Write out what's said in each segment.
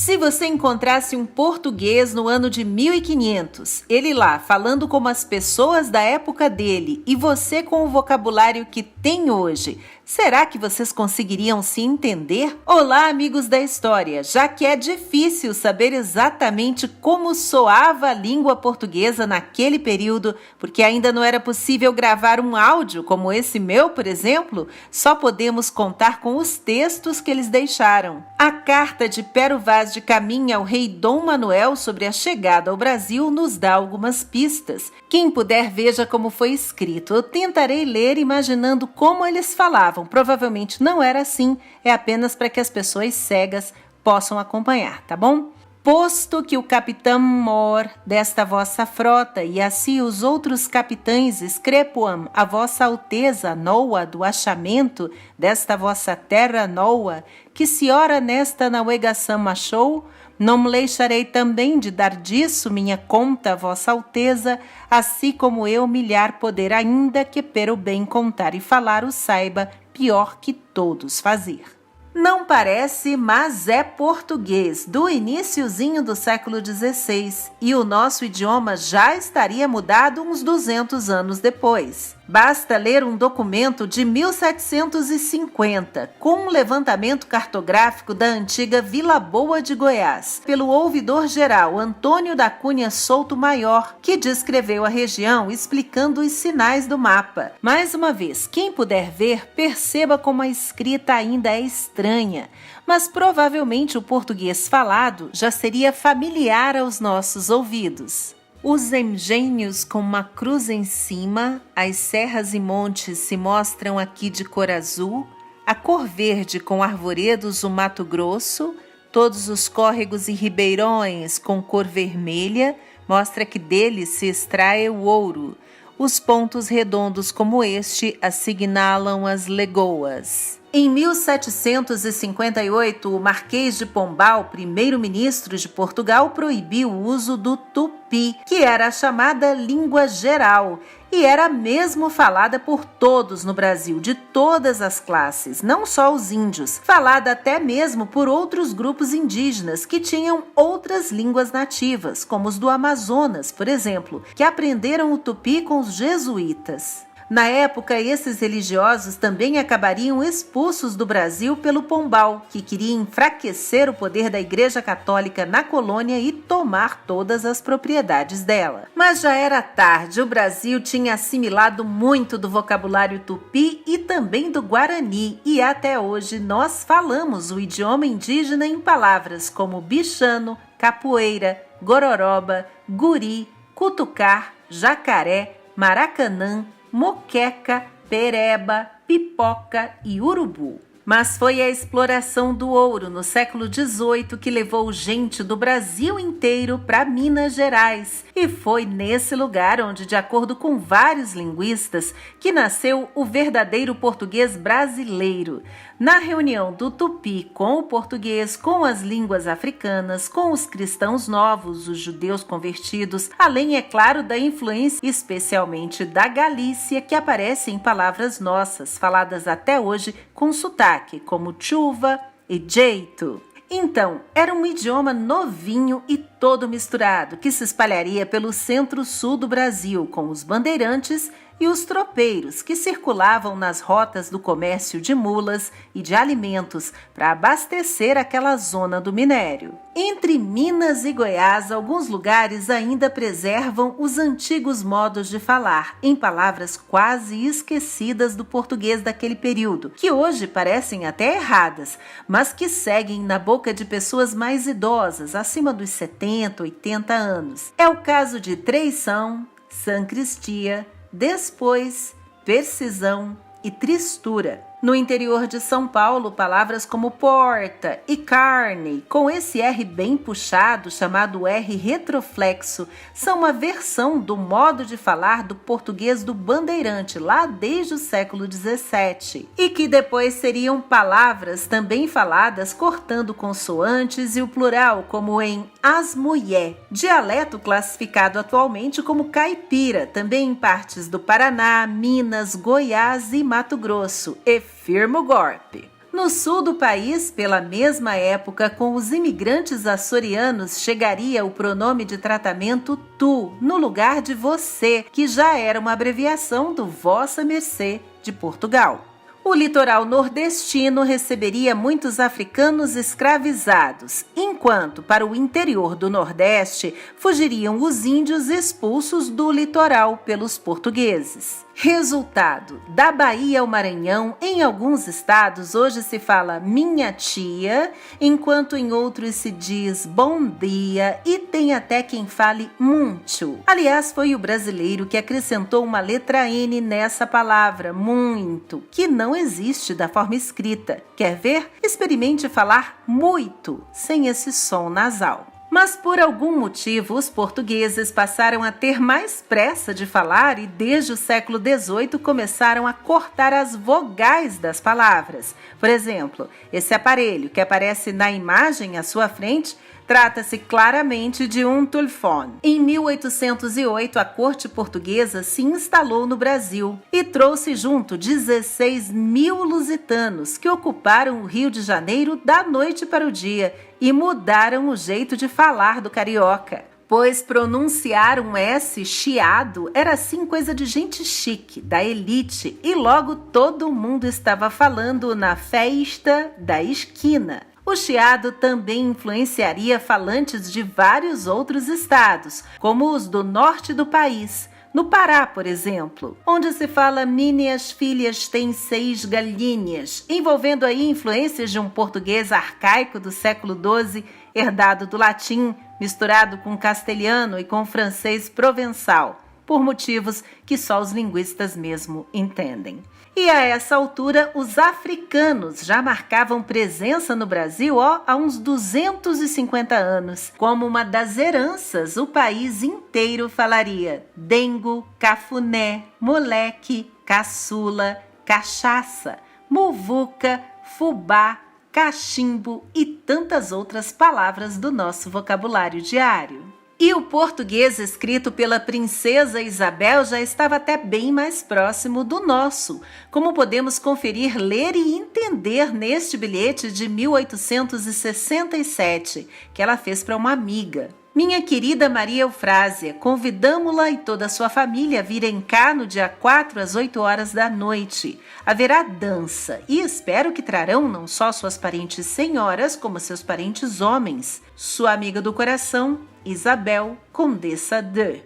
Se você encontrasse um português no ano de 1500, ele lá falando como as pessoas da época dele e você com o vocabulário que tem hoje, será que vocês conseguiriam se entender? Olá, amigos da história! Já que é difícil saber exatamente como soava a língua portuguesa naquele período, porque ainda não era possível gravar um áudio como esse meu, por exemplo, só podemos contar com os textos que eles deixaram. A carta de Pero Vaz de Caminha ao rei Dom Manuel sobre a chegada ao Brasil nos dá algumas pistas. Quem puder, veja como foi escrito. Eu tentarei ler imaginando como eles falavam. Provavelmente não era assim, é apenas para que as pessoas cegas possam acompanhar, tá bom? Posto que o capitão-mor desta vossa frota e assim os outros capitães escrepuam a vossa alteza noa do achamento desta vossa terra noa, que se ora nesta navegação achou, não me deixarei também de dar disso minha conta a vossa alteza, assim como eu milhar poder ainda que pero bem contar e falar o saiba pior que todos fazer. Não parece, mas é português, do iniciozinho do século XVI, e o nosso idioma já estaria mudado uns 200 anos depois. Basta ler um documento de 1750, com um levantamento cartográfico da antiga Vila Boa de Goiás, pelo ouvidor-geral Antônio da Cunha Souto Maior, que descreveu a região explicando os sinais do mapa. Mais uma vez, quem puder ver, perceba como a escrita ainda é estranha, mas provavelmente o português falado já seria familiar aos nossos ouvidos. Os engenhos com uma cruz em cima, as serras e montes se mostram aqui de cor azul, a cor verde com arvoredos o Mato Grosso, todos os córregos e ribeirões com cor vermelha, mostra que deles se extrai o ouro. Os pontos redondos como este assinalam as legoas. Em 1758, o Marquês de Pombal, primeiro-ministro de Portugal, proibiu o uso do tupi, que era a chamada língua geral, e era mesmo falada por todos no Brasil, de todas as classes, não só os índios, falada até mesmo por outros grupos indígenas que tinham outras línguas nativas, como os do Amazonas, por exemplo, que aprenderam o tupi com os jesuítas. Na época, esses religiosos também acabariam expulsos do Brasil pelo Pombal, que queria enfraquecer o poder da Igreja Católica na colônia e tomar todas as propriedades dela. Mas já era tarde, o Brasil tinha assimilado muito do vocabulário tupi e também do guarani, e até hoje nós falamos o idioma indígena em palavras como bichano, capoeira, gororoba, guri, cutucar, jacaré, maracanã, moqueca, pereba, pipoca e urubu. Mas foi a exploração do ouro no século XVIII que levou gente do Brasil inteiro para Minas Gerais. E foi nesse lugar onde, de acordo com vários linguistas, que nasceu o verdadeiro português brasileiro. Na reunião do tupi com o português, com as línguas africanas, com os cristãos novos, os judeus convertidos, além, é claro, da influência especialmente da Galícia, que aparece em palavras nossas, faladas até hoje com sotaque, como chuva e jeito. Então, era um idioma novinho e todo misturado, que se espalharia pelo centro-sul do Brasil, com os bandeirantes e os tropeiros, que circulavam nas rotas do comércio de mulas e de alimentos para abastecer aquela zona do minério. Entre Minas e Goiás, alguns lugares ainda preservam os antigos modos de falar, em palavras quase esquecidas do português daquele período, que hoje parecem até erradas, mas que seguem na boca de pessoas mais idosas, acima dos 70, 80 anos. É o caso de traição, sacristia, depois, precisão e tristura. No interior de São Paulo, palavras como porta e carne, com esse R bem puxado, chamado R retroflexo, são uma versão do modo de falar do português do bandeirante, lá desde o século XVII, e que depois seriam palavras também faladas cortando consoantes e o plural, como em as mulher, dialeto classificado atualmente como caipira, também em partes do Paraná, Minas, Goiás e Mato Grosso, e firme o golpe. No sul do país, pela mesma época, com os imigrantes açorianos, chegaria o pronome de tratamento tu, no lugar de você, que já era uma abreviação do vossa mercê de Portugal. O litoral nordestino receberia muitos africanos escravizados, enquanto para o interior do Nordeste fugiriam os índios expulsos do litoral pelos portugueses. Resultado: da Bahia ao Maranhão, em alguns estados hoje se fala minha tia, enquanto em outros se diz bom dia e tem até quem fale muito. Aliás, foi o brasileiro que acrescentou uma letra N nessa palavra, muito, que não existe da forma escrita. Quer ver? Experimente falar muito, sem esse som nasal. Mas por algum motivo os portugueses passaram a ter mais pressa de falar e desde o século XVIII começaram a cortar as vogais das palavras. Por exemplo, esse aparelho que aparece na imagem à sua frente trata-se claramente de um telefone. Em 1808, a corte portuguesa se instalou no Brasil e trouxe junto 16 mil lusitanos que ocuparam o Rio de Janeiro da noite para o dia e mudaram o jeito de falar do carioca. Pois pronunciar um S chiado era assim coisa de gente chique, da elite, e logo todo mundo estava falando na festa da esquina. O chiado também influenciaria falantes de vários outros estados, como os do norte do país. No Pará, por exemplo, onde se fala minhas filhas têm 6 galinhas, envolvendo aí influências de um português arcaico do século XII, herdado do latim, misturado com castelhano e com francês provençal, por motivos que só os linguistas mesmo entendem. E a essa altura, os africanos já marcavam presença no Brasil há uns 250 anos. Como uma das heranças, o país inteiro falaria dengo, cafuné, moleque, caçula, cachaça, muvuca, fubá, cachimbo e tantas outras palavras do nosso vocabulário diário. E o português escrito pela princesa Isabel já estava até bem mais próximo do nosso, como podemos conferir, ler e entender neste bilhete de 1867, que ela fez para uma amiga. Minha querida Maria Eufrásia, convidamo-la e toda a sua família a virem cá no dia 4 às 8 horas da noite. Haverá dança e espero que trarão não só suas parentes senhoras, como seus parentes homens. Sua amiga do coração, Isabel, Condessa de...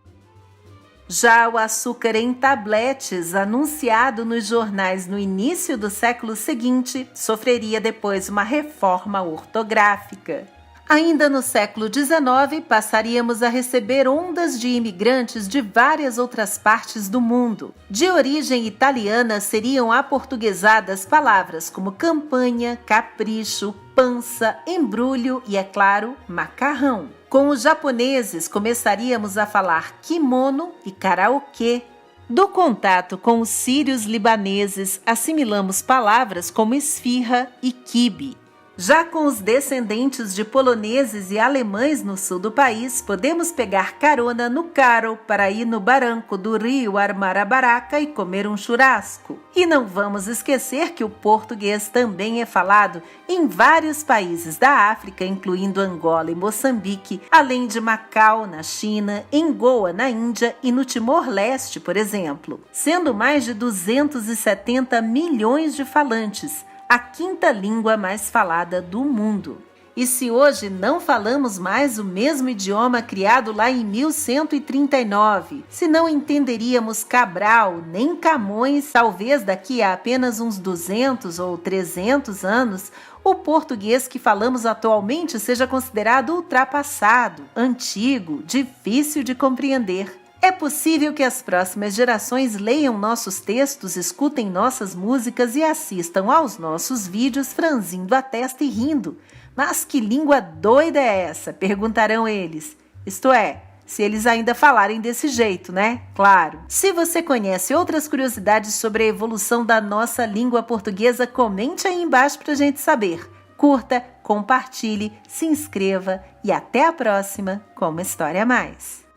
Já o açúcar em tabletes, anunciado nos jornais no início do século seguinte, sofreria depois uma reforma ortográfica. Ainda no século XIX, passaríamos a receber ondas de imigrantes de várias outras partes do mundo. De origem italiana, seriam aportuguesadas palavras como campanha, capricho, pança, embrulho e, é claro, macarrão. Com os japoneses, começaríamos a falar kimono e karaokê. Do contato com os sírios libaneses, assimilamos palavras como esfirra e quibe. Já com os descendentes de poloneses e alemães no sul do país, podemos pegar carona no carro para ir no barranco do rio armar a barraca e comer um churrasco. E não vamos esquecer que o português também é falado em vários países da África, incluindo Angola e Moçambique, além de Macau, na China, em Goa, na Índia e no Timor-Leste, por exemplo, sendo mais de 270 milhões de falantes, a quinta língua mais falada do mundo. E se hoje não falamos mais o mesmo idioma criado lá em 1139, se não entenderíamos Cabral nem Camões, talvez daqui a apenas uns 200 ou 300 anos, o português que falamos atualmente seja considerado ultrapassado, antigo, difícil de compreender. É possível que as próximas gerações leiam nossos textos, escutem nossas músicas e assistam aos nossos vídeos franzindo a testa e rindo. Mas que língua doida é essa? Perguntarão eles. Isto é, se eles ainda falarem desse jeito, né? Claro. Se você conhece outras curiosidades sobre a evolução da nossa língua portuguesa, comente aí embaixo pra gente saber. Curta, compartilhe, se inscreva e até a próxima com uma História a Mais.